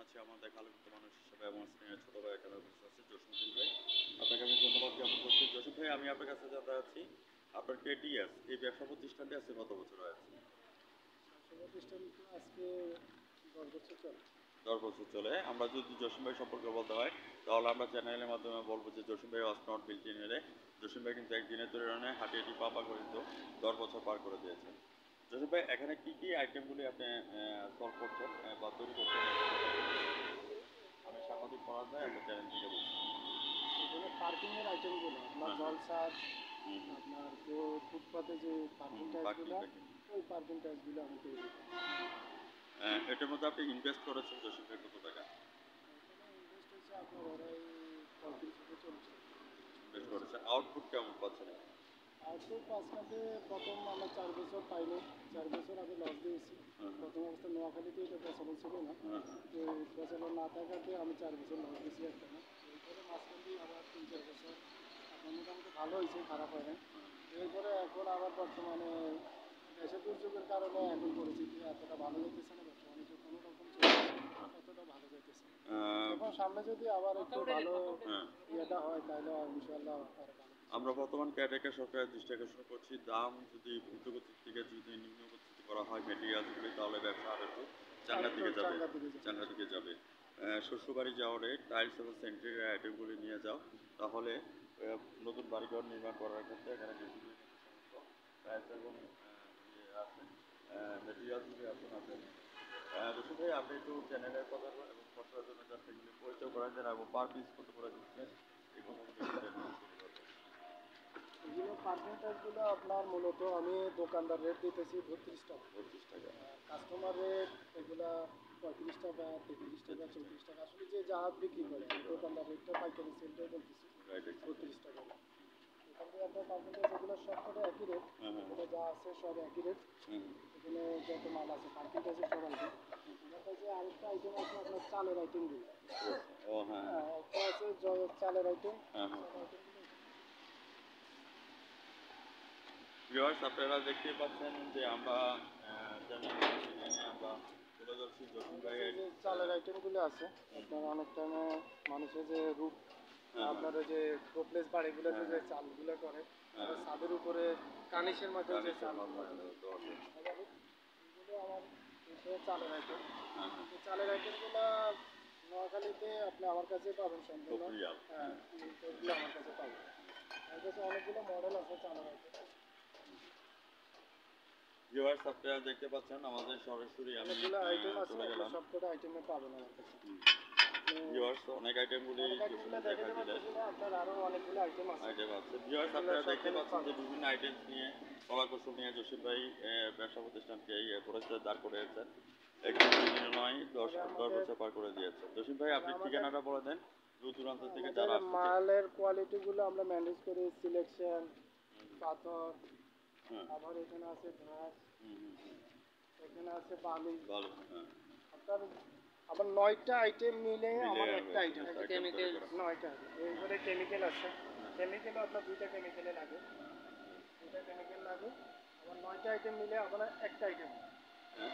আছি আমাদের আলোকিত মানুষ হিসেবে এবং স্নেহের ছোট ভাই এখানে উপস্থিত আছে জসীমউদ্দিন ভাই। আপনাকে আমি ধন্যবাদ জ্ঞাপন করছি। জসীম ভাই, আমি আপনার কাছে জানতে চাচ্ছি আপনার কেটিএস এই ব্যবসা প্রতিষ্ঠানটি আছে কত বছর হয়েছে? প্রতিষ্ঠান আজকে 10 বছর চলে। 10 বছর চলে। আমরা যদি জসীম ভাই সম্পর্কে বলতে হয় তাহলে আমরা চ্যানেলের মাধ্যমে বলবো যে জসীম ভাই was not built in a day. Jasim ভাই কিন্তু একদিনের তুলনায় হাঁটি হাঁটি পা করিত 10 বছর পার করে দিয়েছেন। জসীম ভাই, এখানে কি কি আইটেমগুলি আপনি সলভ করছেন বা তৈরি করছেন? আমি সাংবাদিক পড়া যায় একটা চ্যানেল থেকে বলছি। এখানে পার্কিংয়ের আইটেমগুলো আপনার জলসাজ, আপনার যে ফুটপাতে যে পার্কিং টাইলসগুলো, ওই পার্কিং টাইলসগুলো আমি তৈরি করি। এটার মধ্যে আপনি ইনভেস্ট করেছেন জসীম ভাই কত টাকা? এখানে ইনভেস্ট হচ্ছে আপনার ওরাই 35 থেকে 40 টাকা ইনভেস্ট করেছেন। আউটপুট কেমন পাচ্ছেন? আউটপুট মাঝখানে প্রথম আমরা 4 বছর পাইনি, 4 বছর আমি লস দিয়েছি। প্রথম অবস্থা নোয়াখালীতে এটা প্রচলন ছিল না, তো প্রচলন না থাকাতে আমি 4 বছর লস দিয়েছি একটা না। এরপরে মাঝখান দিয়ে আবার 3-4 বছর আপনার মোটামুটি ভালো হয়েছে, খারাপ হয় না। এরপরে এখন আবার বর্তমানে দেশের দুর্যোগের কারণে এখন পরিস্থিতি এতটা ভালো যেতেছে না, ব্যবসা বাণিজ্য কোনো রকম চলতেছে, অতটা ভালো যেতেছে না। এখন সামনে যদি আবার একটু ভালো ইয়েটা হয় তাহলে ইনশাআল্লাহ আরো ভালো। আমরা বর্তমান ক্যাটাকে সরকারের দৃষ্টি আকর্ষণ করছি, দাম যদি দ্রুতগতির থেকে যদি নিম্নগতিতে করা হয় মেটেরিয়ালসগুলি, তাহলে ব্যবসা আরও একটু চাঙ্গার দিকে যাবে, চাঙ্গার দিকে যাবে। শ্বশুরবাড়ি যাওয়ার টাইলস এবং স্যানিটারি আইটেমগুলি নিয়ে যাও, তাহলে নতুন বাড়িঘর নির্মাণ করার ক্ষেত্রে এখানে বিভিন্ন সমস্ত টাইলস এবং আছে মেটেরিয়ালসগুলি আসুন আছে। রশিদ ভাই, আপনি একটু চ্যানেলের কথা এবং খরচার জন্য যাতে এগুলি পরিচয় করা যায় এবং পার পিস কত করে দিচ্ছেন এই কথাগুলো। এগুলো পার্কিং টাইপগুলো আপনার মূলত আমি দোকানদার রেট দিতেছি 32 টাকা। 32 টাকা। কাস্টমার রেট এগুলা 35 টাকা, 33 টাকা, 34 টাকা, আসলে যে জাহাজ বিক্রি করে দোকানদার রেটটা পাইকারি সেলটাই বলতেছি 32 টাকা। এখান থেকে আপনার পার্কিং টাইপ এগুলো সব করে একই রেট, এগুলো যা আছে সব একই রেট। এখানে যত মাল আছে পার্কিং টাইপের সব আইটেম। আমার কাছে আরেকটা আইটেম আছে আপনার চালের আইটেমগুলো। একটা আছে চালের আইটেম। ভিউয়ার্স, আপনারা দেখতে পাচ্ছেন যে আমরা আমরা তুলে ধরছি জসীম ভাইয়ের যে চালের আইটেমগুলো আছে আপনার অনেক টাইমে মানুষের যে রূপ আপনার ওই যে প্রোপ্লেস বাড়িগুলোতে যে চালগুলো করে ছাদের উপরে কানিসের মধ্যে যে চাল এগুলো আমার চালের আইটেম। এই চালের আইটেমগুলো নোয়াখালীতে আপনি আমার কাছে পাবেন সম্পূর্ণ। হ্যাঁ, এগুলো আমার কাছে পাবেন। আমার কাছে অনেকগুলো মডেল আছে চালের আইটেম। ভিউয়ার্স, আপনারা দেখতে পাচ্ছেন আমাদের সরাসরি আমি চলে গেলাম। সবকটা আইটেমে পাবেন আমার কাছে। ভিউয়ার্স, অনেক আইটেমগুলি দেখা দিলে আপনার আরো অনেকগুলো আইটেম আছে। ভিউয়ার্স, আপনারা দেখতে পাচ্ছেন যে বিভিন্ন আইটেম নিয়ে কলাকৌশল নিয়ে জসীম ভাই ব্যবসা প্রতিষ্ঠানকে করেছে, দাঁড় করেছেন। একদিন দুই দিনে নয় 10 বছর পার করে দিয়েছে। জসীম ভাই, আপনি ঠিকানাটা বলে দেন দূর দূরান্ত থেকে যারা আসছে। মালের কোয়ালিটিগুলো আমরা ম্যানেজ করি, সিলেকশন, পাথর, আবার এখানে আছে ঘাস, এখানে আছে বালি। আপনার আবার 9টা আইটেম মিলে আমার একটা আইটেম কেমিক্যাল। 9টা এরপরে কেমিক্যাল আছে, কেমিক্যালও আপনার 2টা কেমিক্যালে লাগে, 2টা কেমিক্যাল লাগে। আবার 9টা আইটেম মিলে আমার একটা আইটেম।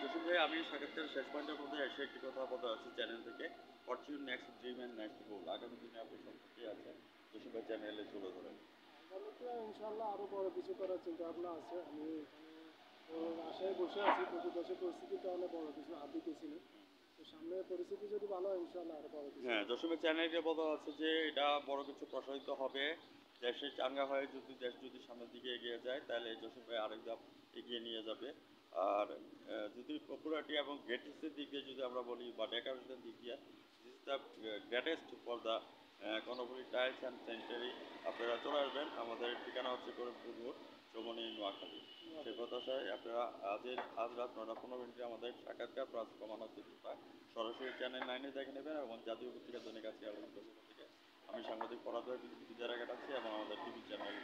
জসীম ভাই, আমি সাক্ষাৎকার শেষ পয়েন্টের মধ্যে এসে একটি কথা বলতে আসছি চ্যানেল থেকে, Fortune next dream and next গোল। আগামী দিনে আপনি সম্পর্কে আছেন জসীম ভাই চ্যানেলে তুলে ধরেন। আগামীতে ইনশাল্লাহ আরও বড় কিছু করার চিন্তা ভাবনা আছে। আমি আশায় বসে আছি, দেশের পরিস্থিতির কারণে বড় কিছু হাত দিতেছি না। তো সামনে পরিস্থিতি যদি ভালো হয় ইনশাল্লাহ আরও বড় কিছু। হ্যাঁ, জসীমের চ্যানেলকে বলা আছে যে এটা বড় কিছু প্রসারিত হবে। দেশে চাঙ্গা হয়ে যদি দেশ যদি সামনের দিকে এগিয়ে যায় তাহলে জসীম ভাই আরেক ধাপ এগিয়ে নিয়ে যাবে। আর যদি পপুলারিটি এবং গ্রেটেস্টের দিক দিয়ে যদি আমরা বলি বা ডেকোরেশনের দিক দিয়ে, this the greatest for the Karnaphuli tiles and sanitary. আপনারা চলে আসবেন, আমাদের ঠিকানা হচ্ছে করিমপুর রোড, চৌমনি, নোয়াখালী। সে প্রত্যাশায় আপনারা আজ রাত 9:15 আমাদের সাক্ষাৎকার প্রাস কমানো চিত্রটা সরাসরি চ্যানেল 9-এ দেখে নেবেন এবং জাতীয় পত্রিকা দৈনিক আজকে আলোচনা থেকে আমি সাংবাদিক পরাজয় বিদায় কাটাচ্ছি এবং আমাদের টিভি চ্যানেল